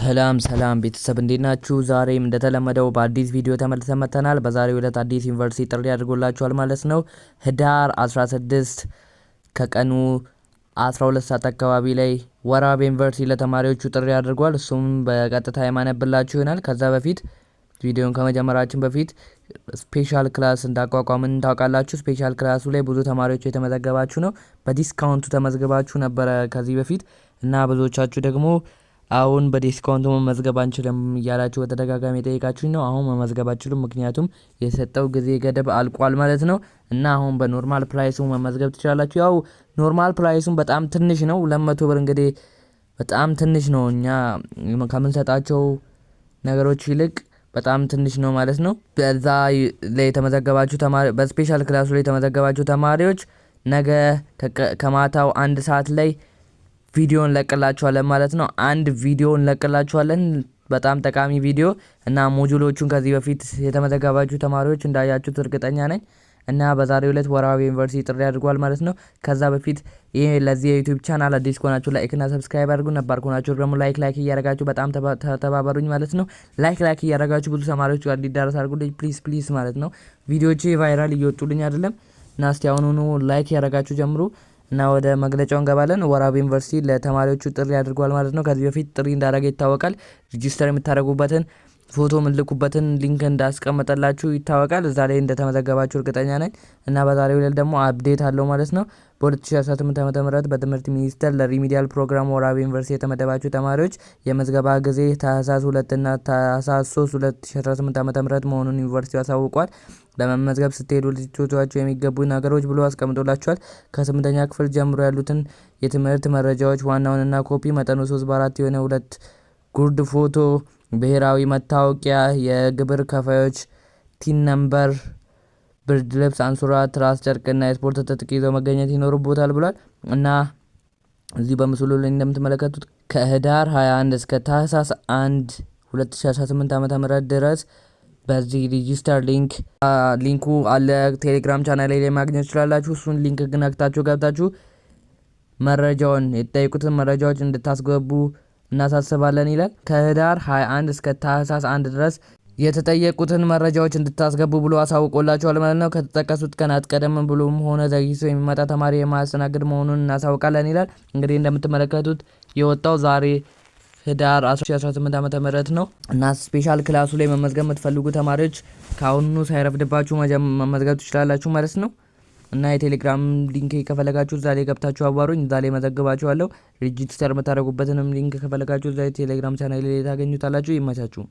ሰላም ቤተሰብ እንዴት ናችሁ? ዛሬም እንደተለመደው በአዲስ ቪዲዮ ተመልሰን መጥተናል። በዛሬው ዕለት አዲስ ዩኒቨርሲቲ ጥሪ አድርጎላችኋል ማለት ነው። ህዳር 16 ከቀኑ 12 ሰዓት አካባቢ ላይ ወራቤ ዩኒቨርሲቲ ለተማሪዎቹ ጥሪ አድርጓል። እሱም በቀጥታ የማነብላችሁ ይሆናል። ከዛ በፊት ቪዲዮን ከመጀመራችን በፊት ስፔሻል ክላስ እንዳቋቋምን ታውቃላችሁ። ስፔሻል ክላሱ ላይ ብዙ ተማሪዎች የተመዘገባችሁ ነው። በዲስካውንቱ ተመዝግባችሁ ነበረ ከዚህ በፊት እና ብዙዎቻችሁ ደግሞ አሁን በዲስካውንቱ መመዝገብ አንችልም እያላችሁ በተደጋጋሚ ጠይቃችሁኝ ነው። አሁን መመዝገብ አትችሉም፣ ምክንያቱም የሰጠው ጊዜ ገደብ አልቋል ማለት ነው። እና አሁን በኖርማል ፕራይሱ መመዝገብ ትችላላችሁ። ያው ኖርማል ፕራይሱም በጣም ትንሽ ነው፣ 200 ብር እንግዲህ በጣም ትንሽ ነው። እኛ ከምንሰጣቸው ነገሮች ይልቅ በጣም ትንሽ ነው ማለት ነው። በዛ ላይ የተመዘገባችሁ ተማሪ በስፔሻል ክላሱ ላይ የተመዘገባችሁ ተማሪዎች ነገ ከማታው 1 ሰዓት ላይ ቪዲዮ እንለቅላችኋለን ማለት ነው። አንድ ቪዲዮ እንለቅላችኋለን፣ በጣም ጠቃሚ ቪዲዮ እና ሞጁሎቹን ከዚህ በፊት የተመዘገባችሁ ተማሪዎች እንዳያችሁት እርግጠኛ ነኝ። እና በዛሬው ዕለት ወራቤ ዩኒቨርሲቲ ጥሪ አድርጓል ማለት ነው። ከዛ በፊት ይሄ ለዚህ የዩቲዩብ ቻናል አዲስ ከሆናችሁ ላይክ እና ሰብስክራይብ አድርጉ። ነባር ከሆናችሁ ደግሞ ላይክ እያደረጋችሁ በጣም ተባበሩኝ ማለት ነው። ላይክ እያደረጋችሁ ብዙ ተማሪዎች ጋር እንዲዳረስ አድርጉልኝ ፕሊዝ ማለት ነው። ቪዲዮዎቼ ቫይራል እየወጡልኝ አይደለም እና እስቲ አሁኑኑ ላይክ እያደረጋችሁ ጀምሩ። እና ወደ መግለጫው እንገባለን። ወራቤ ዩኒቨርሲቲ ለተማሪዎቹ ጥሪ አድርጓል ማለት ነው። ከዚህ በፊት ጥሪ እንዳደረገ ይታወቃል። ሬጂስተር የምታደርጉበትን ፎቶ የምትልኩበትን ሊንክ እንዳስቀመጠላችሁ ይታወቃል። እዛ ላይ እንደተመዘገባችሁ እርግጠኛ ነኝ። እና በዛሬው ዕለት ደግሞ አፕዴት አለው ማለት ነው። በ2018 ዓ.ም በትምህርት ሚኒስቴር ለሪሚዲያል ፕሮግራም ወራቤ ዩኒቨርሲቲ የተመደባችሁ ተማሪዎች የመዝገባ ጊዜ ታህሳስ 2 እና ታህሳስ 3 2018 ዓ.ም መሆኑን ዩኒቨርሲቲው አሳውቋል። ለመመዝገብ ስትሄዱ ልትይዟቸው የሚገቡ ነገሮች ብሎ አስቀምጦላችኋል። ከ8ኛ ክፍል ጀምሮ ያሉትን የትምህርት መረጃዎች ዋናውንና ኮፒ መጠኑ 3/4 የሆነ 2 ጉርድ ፎቶ፣ ብሔራዊ መታወቂያ፣ የግብር ከፋዮች ቲን ነምበር፣ ብርድ ልብስ፣ አንሶላ፣ ትራስ፣ ጨርቅና የስፖርት ትጥቅ ይዘው መገኘት ይኖርቦታል ብሏል። እና እዚህ በምስሉ ላይ እንደምትመለከቱት ከህዳር 21 እስከ ታህሳስ 1 2018 ዓ.ም ድረስ በዚህ ሬጂስተር ሊንኩ አለ ቴሌግራም ቻናል ላይ ማግኘት ትችላላችሁ። እሱን ሊንክ ግነክታችሁ ገብታችሁ መረጃውን የተጠየቁትን መረጃዎች እንድታስገቡ እናሳስባለን ይላል። ከህዳር 21 እስከ ታህሳስ 1 ድረስ የተጠየቁትን መረጃዎች እንድታስገቡ ብሎ አሳውቆላችኋል ማለት ነው። ከተጠቀሱት ቀናት ቀደም ብሎም ሆነ ዘግይቶ የሚመጣ ተማሪ የማያስተናግድ መሆኑን እናሳውቃለን ይላል። እንግዲህ እንደምትመለከቱት የወጣው ዛሬ ህዳር 2018 ዓ.ም ነው። እና ስፔሻል ክላሱ ላይ መመዝገብ የምትፈልጉ ተማሪዎች ከአሁኑ ሳይረፍድባችሁ መመዝገብ ትችላላችሁ ማለት ነው። እና የቴሌግራም ሊንክ ከፈለጋችሁ እዛ ላይ ገብታችሁ አዋሩኝ፣ እዛ ላይ መዘግባችኋለሁ። ሬጂስተር የምታደርጉበትንም ሊንክ ከፈለጋችሁ እዛ ቴሌግራም ቻናል ላይ ታገኙታላችሁ። ይመቻችሁ።